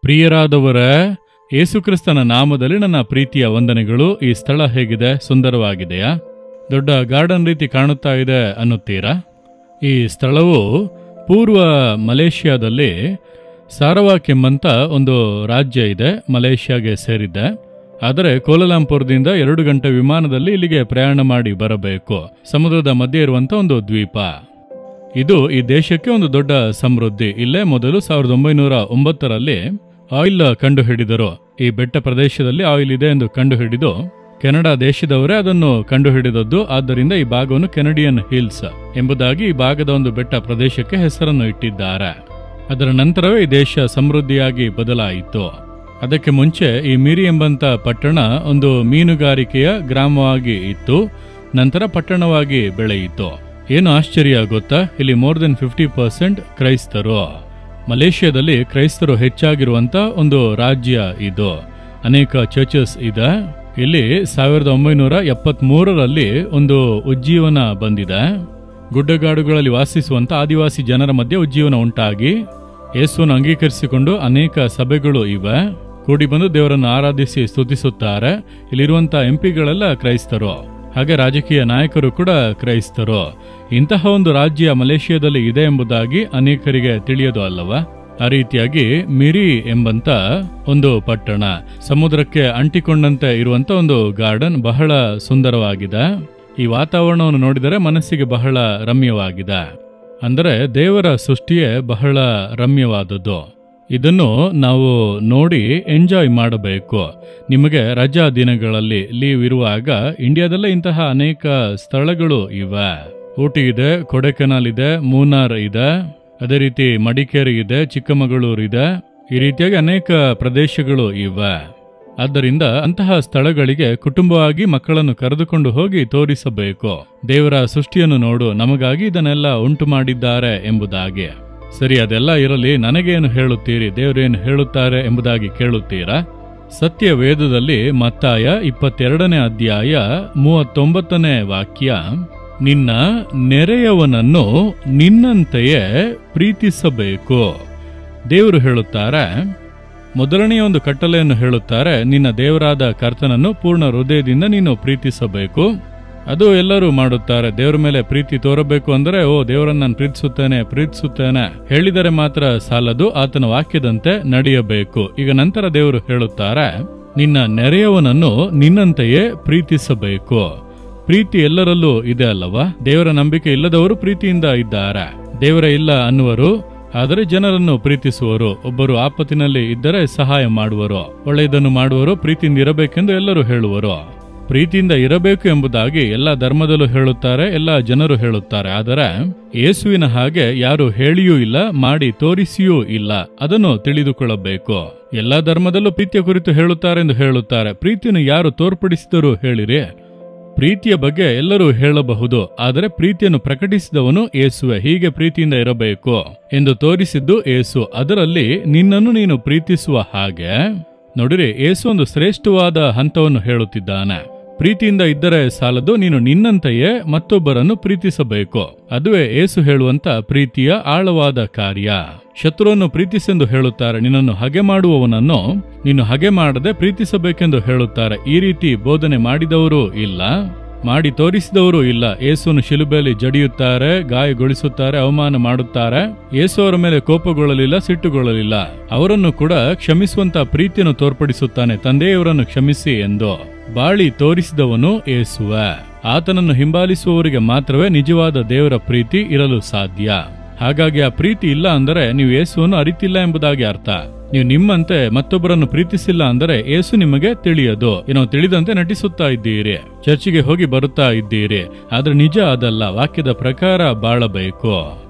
ಪ್ರಿಯರಾದವರ, ಯೇಸುಕ್ರಿಸ್ತನ ನಾಮದಲ್ಲಿ ನನ್ನ ಪ್ರೀತಿಯ ವಂದನೆಗಳು. ಈ ಸ್ಥಳ ಹೇಗಿದೆ? ಸುಂದರವಾಗಿದೆಯಾ? ದೊಡ್ಡ ಗಾರ್ಡನ್ ರೀತಿ ಕಾಣುತ್ತಾ ಇದೆ ಅನ್ನುತ್ತೀರಾ? ಈ ಸ್ಥಳವು ಪೂರ್ವ ಮಲೇಷ್ಯಾದಲ್ಲಿ ಸಾರವಾಕ್ ಎಂಬಂತ ಒಂದು ರಾಜ್ಯ ಇದೆ, ಮಲೇಷ್ಯಾಗೆ ಸೇರಿದೆ. ಆದರೆ ಕೋಲಾಲಂಪುರದಿಂದ 2 ಗಂಟೆ ವಿಮಾನದಲ್ಲಿ ಇಲ್ಲಿಗೆ ಪ್ರಯಾಣ ಮಾಡಿ ಬರಬೇಕು. ಸಮುದ್ರದ ಮಧ್ಯೆ ಇರುವಂಥ ಒಂದು ದ್ವೀಪ ಇದು. ಈ ದೇಶಕ್ಕೆ ಒಂದು ದೊಡ್ಡ ಸಮೃದ್ಧಿ. ಇಲ್ಲೇ ಮೊದಲು 1909ರಲ್ಲಿ ಆಯಿಲ್ ಕಂಡುಹಿಡಿದರು. ಈ ಬೆಟ್ಟ ಪ್ರದೇಶದಲ್ಲಿ ಆಯಿಲ್ ಇದೆ ಎಂದು ಕಂಡುಹಿಡಿದು ಕೆನಡಾ ದೇಶದವರೇ ಅದನ್ನು ಕಂಡುಹಿಡಿದದ್ದು. ಆದ್ದರಿಂದ ಈ ಭಾಗವನ್ನು ಕೆನಡಿಯನ್ ಹಿಲ್ಸ್ ಎಂಬುದಾಗಿ ಈ ಭಾಗದ ಒಂದು ಬೆಟ್ಟ ಪ್ರದೇಶಕ್ಕೆ ಹೆಸರನ್ನು ಇಟ್ಟಿದ್ದಾರೆ. ಅದರ ನಂತರವೇ ಈ ದೇಶ ಸಮೃದ್ಧಿಯಾಗಿ ಬದಲಾಯಿತು. ಅದಕ್ಕೆ ಮುಂಚೆ ಈ ಮಿರಿ ಎಂಬಂತ ಪಟ್ಟಣ ಒಂದು ಮೀನುಗಾರಿಕೆಯ ಗ್ರಾಮವಾಗಿ ಇತ್ತು, ನಂತರ ಪಟ್ಟಣವಾಗಿ ಬೆಳೆಯಿತು. ಏನು ಆಶ್ಚರ್ಯ ಗೊತ್ತಾ? ಇಲ್ಲಿ ಮೋರ್ ದೆನ್ 50% ಕ್ರೈಸ್ತರು. ಮಲೇಷ್ಯಾದಲ್ಲಿ ಕ್ರೈಸ್ತರು ಹೆಚ್ಚಾಗಿರುವಂತ ಒಂದು ರಾಜ್ಯ ಇದು. ಅನೇಕ ಚರ್ಚಸ್ ಇದೆ. ಇಲ್ಲಿ 1973ರಲ್ಲಿ ಒಂದು ಉಜ್ಜೀವನ ಬಂದಿದೆ. ಗುಡ್ಡಗಾಡುಗಳಲ್ಲಿ ವಾಸಿಸುವಂತ ಆದಿವಾಸಿ ಜನರ ಮಧ್ಯೆ ಉಜ್ಜೀವನ ಉಂಟಾಗಿ ಯೇಸುವನ್ನು ಅಂಗೀಕರಿಸಿಕೊಂಡು ಅನೇಕ ಸಭೆಗಳು ಇವೆ. ಕೂಡಿ ಬಂದು ದೇವರನ್ನು ಆರಾಧಿಸಿ ಸ್ತುತಿಸುತ್ತಾರೆ. ಇಲ್ಲಿರುವಂತ ಎಂಪಿಗಳೆಲ್ಲ ಕ್ರೈಸ್ತರು, ಹಾಗೆ ರಾಜಕೀಯ ನಾಯಕರು ಕೂಡ ಕ್ರೈಸ್ತರು. ಇಂತಹ ಒಂದು ರಾಜ್ಯ ಮಲೇಷ್ಯಾದಲ್ಲಿ ಇದೆ ಎಂಬುದಾಗಿ ಅನೇಕರಿಗೆ ತಿಳಿಯೋದು ಅಲ್ಲವಾ? ಆ ರೀತಿಯಾಗಿ ಮಿರಿ ಎಂಬಂತ ಒಂದು ಪಟ್ಟಣ, ಸಮುದ್ರಕ್ಕೆ ಅಂಟಿಕೊಂಡಂತೆ ಇರುವಂತ ಒಂದು ಗಾರ್ಡನ್, ಬಹಳ ಸುಂದರವಾಗಿದೆ. ಈ ವಾತಾವರಣವನ್ನು ನೋಡಿದರೆ ಮನಸ್ಸಿಗೆ ಬಹಳ ರಮ್ಯವಾಗಿದೆ. ಅಂದರೆ ದೇವರ ಸೃಷ್ಟಿಯೇ ಬಹಳ ರಮ್ಯವಾದದ್ದು. ಇದನ್ನು ನಾವು ನೋಡಿ ಎಂಜಾಯ್ ಮಾಡಬೇಕು. ನಿಮಗೆ ರಜಾ ದಿನಗಳಲ್ಲಿ ಲೀವ್ ಇರುವಾಗ ಇಂಡಿಯಾದಲ್ಲೇ ಇಂತಹ ಅನೇಕ ಸ್ಥಳಗಳು ಇವೆ. ಊಟಿ ಇದೆ, ಕೊಡೆಕೆನಾಲ್ ಇದೆ, ಮೂನಾರ್ ಇದೆ, ಅದೇ ರೀತಿ ಮಡಿಕೇರಿ ಇದೆ, ಚಿಕ್ಕಮಗಳೂರು ಇದೆ. ಈ ರೀತಿಯಾಗಿ ಅನೇಕ ಪ್ರದೇಶಗಳು ಇವೆ. ಆದ್ದರಿಂದ ಅಂತಹ ಸ್ಥಳಗಳಿಗೆ ಕುಟುಂಬವಾಗಿ ಮಕ್ಕಳನ್ನು ಕರೆದುಕೊಂಡು ಹೋಗಿ ತೋರಿಸಬೇಕು. ದೇವರ ಸೃಷ್ಟಿಯನ್ನು ನೋಡು, ನಮಗಾಗಿ ಇದನ್ನೆಲ್ಲ ಉಂಟು ಮಾಡಿದ್ದಾರೆ ಎಂಬುದಾಗಿ. ಸರಿ, ಅದೆಲ್ಲ ಇರಲಿ, ನನಗೇನು ಹೇಳುತ್ತೀರಿ, ದೇವರೇನು ಹೇಳುತ್ತಾರೆ ಎಂಬುದಾಗಿ ಕೇಳುತ್ತೀರಾ? ಸತ್ಯ ವೇದದಲ್ಲಿ ಮತ್ತಾಯ 22ನೇ ಅಧ್ಯಾಯ 39ನೇ ವಾಕ್ಯ, ನಿನ್ನ ನೆರೆಯವನನ್ನು ನಿನ್ನಂತೆಯೇ ಪ್ರೀತಿಸಬೇಕು. ದೇವರು ಹೇಳುತ್ತಾರೆ, ಮೊದಲನೆಯ ಒಂದು ಕಟ್ಟಳೆಯನ್ನು ಹೇಳುತ್ತಾರೆ, ನಿನ್ನ ದೇವರಾದ ಕರ್ತನನ್ನು ಪೂರ್ಣ ಹೃದಯದಿಂದ ನೀನು ಪ್ರೀತಿಸಬೇಕು. ಅದು ಎಲ್ಲರೂ ಮಾಡುತ್ತಾರೆ. ದೇವರ ಮೇಲೆ ಪ್ರೀತಿ ತೋರಬೇಕು ಅಂದರೆ, ಓ ದೇವರನ್ನು ನಾನು ಪ್ರೀತಿಸುತ್ತೇನೆ ಹೇಳಿದರೆ ಮಾತ್ರ ಸಾಲದು, ಆತನ ವಾಕ್ಯದಂತೆ ನಡೆಯಬೇಕು. ಈಗ ನಂತರ ದೇವರು ಹೇಳುತ್ತಾರೆ, ನಿನ್ನ ನೆರೆಯವನನ್ನು ನಿನ್ನಂತೆಯೇ ಪ್ರೀತಿಸಬೇಕು. ಪ್ರೀತಿ ಎಲ್ಲರಲ್ಲೂ ಇದೆ ಅಲ್ಲವಾ? ದೇವರ ನಂಬಿಕೆ ಇಲ್ಲದವರು ಪ್ರೀತಿಯಿಂದ ಇದ್ದಾರೆ. ದೇವರೇ ಇಲ್ಲ ಅನ್ನುವರು, ಆದರೆ ಜನರನ್ನು ಪ್ರೀತಿಸುವರು. ಒಬ್ಬರು ಆಪತ್ತಿನಲ್ಲಿ ಇದ್ದರೆ ಸಹಾಯ ಮಾಡುವರು, ಒಳ್ಳೆಯದನ್ನು ಮಾಡುವರು, ಪ್ರೀತಿಯಿಂದ ಇರಬೇಕೆಂದು ಎಲ್ಲರೂ ಹೇಳುವರು. ಪ್ರೀತಿಯಿಂದ ಇರಬೇಕು ಎಂಬುದಾಗಿ ಎಲ್ಲ ಧರ್ಮದಲ್ಲೂ ಹೇಳುತ್ತಾರೆ, ಎಲ್ಲ ಜನರು ಹೇಳುತ್ತಾರೆ. ಆದರೆ ಯೇಸುವಿನ ಹಾಗೆ ಯಾರು ಹೇಳಿಯೂ ಇಲ್ಲ, ಮಾಡಿ ತೋರಿಸಿಯೂ ಇಲ್ಲ. ಅದನ್ನು ತಿಳಿದುಕೊಳ್ಳಬೇಕು. ಎಲ್ಲ ಧರ್ಮದಲ್ಲೂ ಪ್ರೀತಿಯ ಕುರಿತು ಹೇಳುತ್ತಾರೆ ಎಂದು ಹೇಳುತ್ತಾರೆ. ಪ್ರೀತಿಯನ್ನು ಯಾರು ತೋರ್ಪಡಿಸಿದರೂ ಹೇಳಿರಿ. ಪ್ರೀತಿಯ ಬಗ್ಗೆ ಎಲ್ಲರೂ ಹೇಳಬಹುದು, ಆದರೆ ಪ್ರೀತಿಯನ್ನು ಪ್ರಕಟಿಸಿದವನು ಯೇಸುವೆ. ಹೀಗೆ ಪ್ರೀತಿಯಿಂದ ಇರಬೇಕು ಎಂದು ತೋರಿಸಿದ್ದು ಯೇಸು. ಅದರಲ್ಲಿ ನಿನ್ನನ್ನು ನೀನು ಪ್ರೀತಿಸುವ ಹಾಗೆ ನೋಡಿರಿ, ಯೇಸು ಒಂದು ಶ್ರೇಷ್ಠವಾದ ಹಂತವನ್ನು ಹೇಳುತ್ತಿದ್ದಾನೆ. ಪ್ರೀತಿಯಿಂದ ಇದ್ದರೆ ಸಾಲದು, ನೀನು ನಿನ್ನಂತೆಯೇ ಮತ್ತೊಬ್ಬರನ್ನು ಪ್ರೀತಿಸಬೇಕು. ಅದುವೇ ಯೇಸು ಹೇಳುವಂತ ಪ್ರೀತಿಯ ಆಳವಾದ ಕಾರ್ಯ. ಶತ್ರುವನ್ನು ಪ್ರೀತಿಸೆಂದು ಹೇಳುತ್ತಾರೆ, ನಿನ್ನನ್ನು ಹಗೆ ಮಾಡುವವನನ್ನು ನೀನು ಹಗೆ ಮಾಡದೆ ಪ್ರೀತಿಸಬೇಕೆಂದು ಹೇಳುತ್ತಾರೆ. ಈ ರೀತಿ ಬೋಧನೆ ಮಾಡಿದವರು ಇಲ್ಲ, ಮಾಡಿ ತೋರಿಸಿದವರು ಇಲ್ಲ. ಯೇಸುವನ್ನು ಶಿಲುಬೆಯಲ್ಲಿ ಜಡಿಯುತ್ತಾರೆ, ಗಾಯಗೊಳಿಸುತ್ತಾರೆ, ಅವಮಾನ ಮಾಡುತ್ತಾರೆ. ಯೇಸು ಅವರ ಮೇಲೆ ಕೋಪಗೊಳ್ಳಲಿಲ್ಲ, ಸಿಟ್ಟುಗೊಳ್ಳಲಿಲ್ಲ. ಅವರನ್ನು ಕೂಡ ಕ್ಷಮಿಸುವಂತ ಪ್ರೀತಿಯನ್ನು ತೋರ್ಪಡಿಸುತ್ತಾನೆ. ತಂದೆಯವರನ್ನು ಕ್ಷಮಿಸಿ ಎಂದು ಬಾಳಿ ತೋರಿಸಿದವನು ಯೇಸುವೆ. ಆತನನ್ನು ಹಿಂಬಾಲಿಸುವವರಿಗೆ ಮಾತ್ರವೇ ನಿಜವಾದ ದೇವರ ಪ್ರೀತಿ ಇರಲು ಸಾಧ್ಯ. ಹಾಗಾಗಿ ಆ ಪ್ರೀತಿ ಇಲ್ಲ ಅಂದರೆ ನೀವು ಯೇಸುವನ್ನು ಅರಿತಿಲ್ಲ ಎಂಬುದಾಗಿ ಅರ್ಥ. ನೀವು ನಿಮ್ಮಂತೆ ಮತ್ತೊಬ್ಬರನ್ನು ಪ್ರೀತಿಸಿಲ್ಲ ಅಂದರೆ ಯೇಸು ನಿಮಗೆ ತಿಳಿಯದು. ಏನೋ ತಿಳಿದಂತೆ ನಟಿಸುತ್ತಾ ಇದ್ದೀರಿ, ಚರ್ಚಿಗೆ ಹೋಗಿ ಬರುತ್ತಾ ಇದ್ದೀರಿ, ಆದ್ರೆ ನಿಜ ಅದಲ್ಲ. ವಾಕ್ಯದ ಪ್ರಕಾರ ಬಾಳಬೇಕು.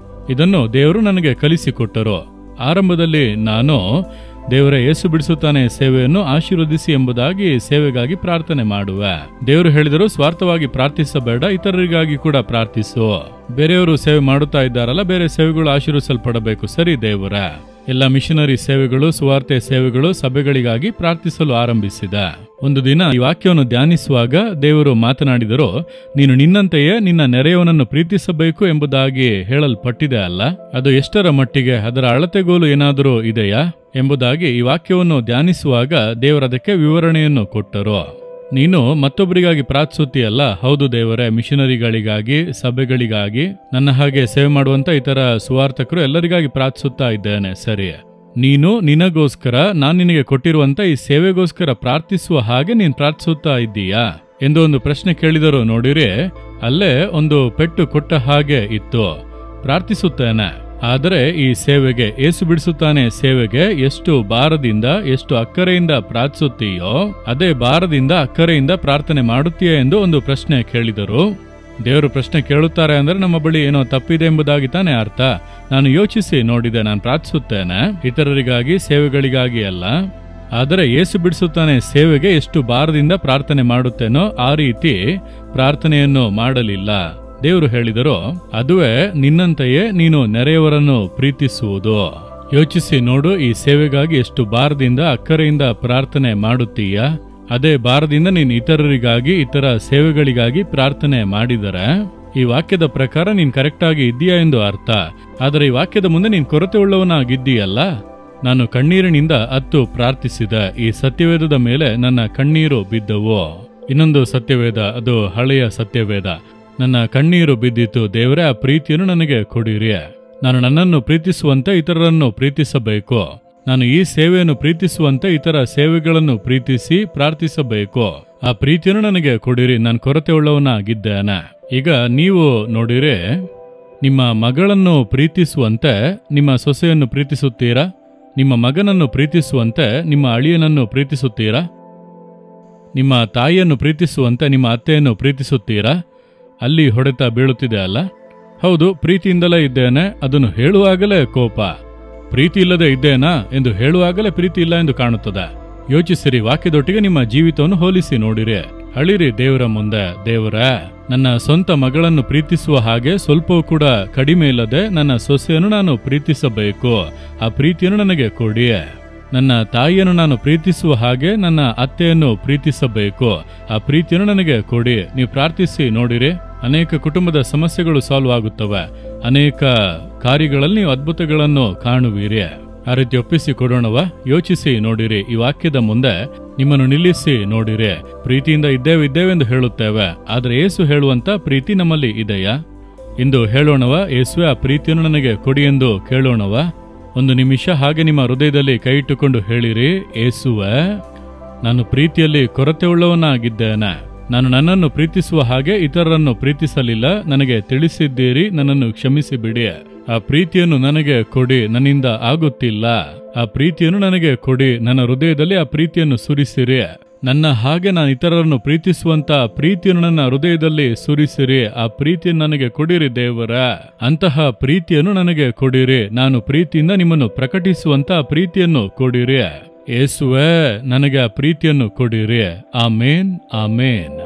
ಇದನ್ನು ದೇವರು ನನಗೆ ಕಲಿಸಿಕೊಟ್ಟರು. ಆರಂಭದಲ್ಲಿ ನಾನು ದೇವರೇ ಯೇಸು ಬಿಡಿಸುತ್ತಾನೆ ಸೇವೆಯನ್ನು ಆಶೀರ್ವದಿಸಿ ಎಂಬುದಾಗಿ ಸೇವೆಗಾಗಿ ಪ್ರಾರ್ಥನೆ ಮಾಡುವೆ. ದೇವರು ಹೇಳಿದರು, ಸ್ವಾರ್ಥವಾಗಿ ಪ್ರಾರ್ಥಿಸಬೇಡ, ಇತರರಿಗಾಗಿ ಕೂಡ ಪ್ರಾರ್ಥಿಸು. ಬೇರೆಯವರು ಸೇವೆ ಮಾಡುತ್ತಾ ಇದ್ದಾರಲ್ಲ, ಬೇರೆ ಸೇವೆಗಳು ಆಶೀರ್ವಿಸಲ್ಪಡಬೇಕು. ಸರಿ ದೇವರ, ಎಲ್ಲ ಮಿಷನರಿ ಸೇವೆಗಳು, ಸುವಾರ್ತೆ ಸೇವೆಗಳು, ಸಭೆಗಳಿಗಾಗಿ ಪ್ರಾರ್ಥಿಸಲು ಆರಂಭಿಸಿದ. ಒಂದು ದಿನ ಈ ವಾಕ್ಯವನ್ನು ಧ್ಯಾನಿಸುವಾಗ ದೇವರು ಮಾತನಾಡಿದರು, ನೀನು ನಿನ್ನಂತೆಯೇ ನಿನ್ನ ನೆರೆಯವನನ್ನು ಪ್ರೀತಿಸಬೇಕು ಎಂಬುದಾಗಿ ಹೇಳಲ್ಪಟ್ಟಿದೆ ಅಲ್ಲ, ಅದು ಎಷ್ಟರ ಮಟ್ಟಿಗೆ, ಅದರ ಅಳತೆಗೋಲು ಏನಾದರೂ ಇದೆಯಾ ಎಂಬುದಾಗಿ ಈ ವಾಕ್ಯವನ್ನು ಧ್ಯಾನಿಸುವಾಗ ದೇವರದಕ್ಕೆ ವಿವರಣೆಯನ್ನು ಕೊಟ್ಟರು. ನೀನು ಮತ್ತೊಬ್ಬರಿಗಾಗಿ ಪ್ರಾರ್ಥಿಸುತ್ತೀಯಲ್ಲ? ಹೌದು ದೇವರೇ, ಮಿಷನರಿಗಳಿಗಾಗಿ, ಸಭೆಗಳಿಗಾಗಿ, ನನ್ನ ಹಾಗೆ ಸೇವೆ ಮಾಡುವಂತ ಇತರ ಸುವಾರ್ತಕರು ಎಲ್ಲರಿಗಾಗಿ ಪ್ರಾರ್ಥಿಸುತ್ತಾ ಇದ್ದೇನೆ. ಸರಿ, ನೀನು ನಿನಗೋಸ್ಕರ ನಾನು ನಿನಗೆ ಕೊಟ್ಟಿರುವಂತ ಈ ಸೇವೆಗೋಸ್ಕರ ಪ್ರಾರ್ಥಿಸುವ ಹಾಗೆ ನೀನು ಪ್ರಾರ್ಥಿಸುತ್ತಾ ಇದ್ದೀಯಾ ಎಂದು ಒಂದು ಪ್ರಶ್ನೆ ಕೇಳಿದರು. ನೋಡಿರಿ, ಅಲ್ಲೇ ಒಂದು ಪೆಟ್ಟು ಕೊಟ್ಟ ಹಾಗೆ ಇತ್ತು. ಪ್ರಾರ್ಥಿಸುತ್ತೇನೆ, ಆದರೆ ಈ ಸೇವೆಗೆ, ಏಸು ಬಿಡಿಸುತ್ತಾನೆ ಸೇವೆಗೆ ಎಷ್ಟು ಭಾರದಿಂದ, ಎಷ್ಟು ಅಕ್ಕರೆಯಿಂದ ಪ್ರಾರ್ಥಿಸುತ್ತೀಯೋ ಅದೇ ಭಾರದಿಂದ, ಅಕ್ಕರೆಯಿಂದ ಪ್ರಾರ್ಥನೆ ಮಾಡುತ್ತೀಯಾ ಎಂದು ಒಂದು ಪ್ರಶ್ನೆ ಕೇಳಿದರು. ದೇವರು ಪ್ರಶ್ನೆ ಕೇಳುತ್ತಾರೆ ಅಂದ್ರೆ ನಮ್ಮ ಬಳಿ ಏನೋ ತಪ್ಪಿದೆ ಎಂಬುದಾಗಿ ತಾನೇ ಅರ್ಥ. ನಾನು ಯೋಚಿಸಿ ನೋಡಿದೆ, ನಾನು ಪ್ರಾರ್ಥಿಸುತ್ತೇನೆ ಇತರರಿಗಾಗಿ, ಸೇವೆಗಳಿಗಾಗಿ ಅಲ್ಲ, ಆದರೆ ಏಸು ಬಿಡಿಸುತ್ತಾನೆ ಸೇವೆಗೆ ಎಷ್ಟು ಭಾರದಿಂದ ಪ್ರಾರ್ಥನೆ ಮಾಡುತ್ತೇನೋ ಆ ರೀತಿ ಪ್ರಾರ್ಥನೆಯನ್ನು ಮಾಡಲಿಲ್ಲ. ದೇವರು ಹೇಳಿದರು, ಅದುವೇ ನಿನ್ನಂತೆಯೇ ನೀನು ನೆರೆಯವರನ್ನು ಪ್ರೀತಿಸುವುದು. ಯೋಚಿಸಿ ನೋಡು, ಈ ಸೇವೆಗಾಗಿ ಎಷ್ಟು ಭಾರದಿಂದ, ಅಕ್ಕರೆಯಿಂದ ಪ್ರಾರ್ಥನೆ ಮಾಡುತ್ತೀಯ, ಅದೇ ಭಾರದಿಂದ ನೀನು ಇತರರಿಗಾಗಿ, ಇತರ ಸೇವೆಗಳಿಗಾಗಿ ಪ್ರಾರ್ಥನೆ ಮಾಡಿದರೆ ಈ ವಾಕ್ಯದ ಪ್ರಕಾರ ನೀನು ಕರೆಕ್ಟಾಗಿ ಇದ್ದೀಯಾ ಎಂದು ಅರ್ಥ. ಆದರೆ ಈ ವಾಕ್ಯದ ಮುಂದೆ ನೀನು ಕೊರತೆ ಉಳ್ಳವನಾಗಿದ್ದೀಯಲ್ಲ. ನಾನು ಕಣ್ಣೀರಿನಿಂದ ಅತ್ತು ಪ್ರಾರ್ಥಿಸಿದ, ಈ ಸತ್ಯವೇದದ ಮೇಲೆ ನನ್ನ ಕಣ್ಣೀರು ಬಿದ್ದವು. ಇನ್ನೊಂದು ಸತ್ಯವೇದ, ಅದು ಹಳೆಯ ಸತ್ಯವೇದ. ನನ್ನ ಕಣ್ಣೀರು ಬಿದ್ದಿತು, ದೇವರೇ ಆ ಪ್ರೀತಿಯನ್ನು ನನಗೆ ಕೊಡಿರಿ. ನಾನು ನನ್ನನ್ನು ಪ್ರೀತಿಸುವಂತೆ ಇತರರನ್ನು ಪ್ರೀತಿಸಬೇಕು. ನಾನು ಈ ಸೇವೆಯನ್ನು ಪ್ರೀತಿಸುವಂತೆ ಇತರ ಸೇವೆಗಳನ್ನು ಪ್ರೀತಿಸಿ ಪ್ರಾರ್ಥಿಸಬೇಕು. ಆ ಪ್ರೀತಿಯನ್ನು ನನಗೆ ಕೊಡಿರಿ, ನಾನು ಕೊರತೆ ಉಳ್ಳವನಾಗಿದ್ದೇನೆ. ಈಗ ನೀವು ನೋಡಿರಿ, ನಿಮ್ಮ ಮಗಳನ್ನು ಪ್ರೀತಿಸುವಂತೆ ನಿಮ್ಮ ಸೊಸೆಯನ್ನು ಪ್ರೀತಿಸುತ್ತೀರಾ? ನಿಮ್ಮ ಮಗನನ್ನು ಪ್ರೀತಿಸುವಂತೆ ನಿಮ್ಮ ಅಳಿಯನನ್ನು ಪ್ರೀತಿಸುತ್ತೀರಾ? ನಿಮ್ಮ ತಾಯಿಯನ್ನು ಪ್ರೀತಿಸುವಂತೆ ನಿಮ್ಮ ಅತ್ತೆಯನ್ನು ಪ್ರೀತಿಸುತ್ತೀರಾ? ಅಲ್ಲಿ ಹೊಡೆತ ಬೀಳುತ್ತಿದೆ ಅಲ್ಲ? ಹೌದು, ಪ್ರೀತಿಯಿಂದಲೇ ಇದ್ದೇನೆ ಅದನ್ನು ಹೇಳುವಾಗಲೇ ಕೋಪ. ಪ್ರೀತಿ ಇಲ್ಲದೆ ಇದ್ದೇನಾ ಎಂದು ಹೇಳುವಾಗಲೇ ಪ್ರೀತಿ ಇಲ್ಲ ಎಂದು ಕಾಣುತ್ತದೆ. ಯೋಚಿಸಿರಿ, ವಾಕ್ಯದೊಟ್ಟಿಗೆ ನಿಮ್ಮ ಜೀವಿತವನ್ನು ಹೋಲಿಸಿ ನೋಡಿರಿ. ಅಳಿರಿ ದೇವರ ಮುಂದೆ, ದೇವರೇ, ನನ್ನ ಸ್ವಂತ ಮಗಳನ್ನು ಪ್ರೀತಿಸುವ ಹಾಗೆ ಸ್ವಲ್ಪವೂ ಕೂಡ ಕಡಿಮೆ ಇಲ್ಲದೆ ನನ್ನ ಸೊಸೆಯನ್ನು ನಾನು ಪ್ರೀತಿಸಬೇಕು. ಆ ಪ್ರೀತಿಯನ್ನು ನನಗೆ ಕೊಡಿ. ನನ್ನ ತಾಯಿಯನ್ನು ನಾನು ಪ್ರೀತಿಸುವ ಹಾಗೆ ನನ್ನ ಅತ್ತೆಯನ್ನು ಪ್ರೀತಿಸಬೇಕು. ಆ ಪ್ರೀತಿಯನ್ನು ನನಗೆ ಕೊಡಿ. ನೀವು ಪ್ರಾರ್ಥಿಸಿ ನೋಡಿರಿ, ಅನೇಕ ಕುಟುಂಬದ ಸಮಸ್ಯೆಗಳು ಸಾಲ್ವ್ ಆಗುತ್ತವೆ. ಅನೇಕ ಕಾರ್ಯಗಳಲ್ಲಿ ನೀವು ಅದ್ಭುತಗಳನ್ನು ಕಾಣುವಿರಿ. ಆ ರೀತಿ ಒಪ್ಪಿಸಿ ಕೊಡೋಣವ? ಯೋಚಿಸಿ ನೋಡಿರಿ, ಈ ವಾಕ್ಯದ ಮುಂದೆ ನಿಮ್ಮನ್ನು ನಿಲ್ಲಿಸಿ ನೋಡಿರಿ. ಪ್ರೀತಿಯಿಂದ ಇದ್ದೇವೆ ಎಂದು ಹೇಳುತ್ತೇವೆ, ಆದರೆ ಏಸು ಹೇಳುವಂತ ಪ್ರೀತಿ ನಮ್ಮಲ್ಲಿ ಇದೆಯಾ ಎಂದು ಹೇಳೋಣವ? ಏಸುವೆ, ಆ ಪ್ರೀತಿಯನ್ನು ನನಗೆ ಕೊಡಿ ಎಂದು ಕೇಳೋಣವ? ಒಂದು ನಿಮಿಷ ಹಾಗೆ ನಿಮ್ಮ ಹೃದಯದಲ್ಲಿ ಕೈ ಇಟ್ಟುಕೊಂಡು ಹೇಳಿರಿ, ಏಸುವೆ, ನಾನು ಪ್ರೀತಿಯಲ್ಲಿ ಕೊರತೆ ಉಳ್ಳವನಾಗಿದ್ದೇನೆ. ನಾನು ನನ್ನನ್ನು ಪ್ರೀತಿಸುವ ಹಾಗೆ ಇತರರನ್ನು ಪ್ರೀತಿಸಲಿಲ್ಲ. ನನಗೆ ತಿಳಿಸಿದ್ದೀರಿ, ನನ್ನನ್ನು ಕ್ಷಮಿಸಿ ಬಿಡಿ. ಆ ಪ್ರೀತಿಯನ್ನು ನನಗೆ ಕೊಡಿ, ನನ್ನಿಂದ ಆಗುತ್ತಿಲ್ಲ. ಆ ಪ್ರೀತಿಯನ್ನು ನನಗೆ ಕೊಡಿ, ನನ್ನ ಹೃದಯದಲ್ಲಿ ಆ ಪ್ರೀತಿಯನ್ನು ಸುರಿಸಿರಿ. ನನ್ನ ಹಾಗೆ ನಾನು ಇತರರನ್ನು ಪ್ರೀತಿಸುವಂತ ಪ್ರೀತಿಯನ್ನು ನನ್ನ ಹೃದಯದಲ್ಲಿ ಸುರಿಸಿರಿ. ಆ ಪ್ರೀತಿಯನ್ನು ನನಗೆ ಕೊಡಿರಿ ದೇವರ. ಅಂತಹ ಪ್ರೀತಿಯನ್ನು ನನಗೆ ಕೊಡಿರಿ. ನಾನು ಪ್ರೀತಿಯಿಂದ ನಿಮ್ಮನ್ನು ಪ್ರಕಟಿಸುವಂತ ಪ್ರೀತಿಯನ್ನು ಕೊಡಿರಿ. ಯೇಸುವೇ, ನನಗೆ ಆ ಪ್ರೀತಿಯನ್ನು ಕೊಡಿರಿ. ಆಮೇನ್, ಆಮೇನ್.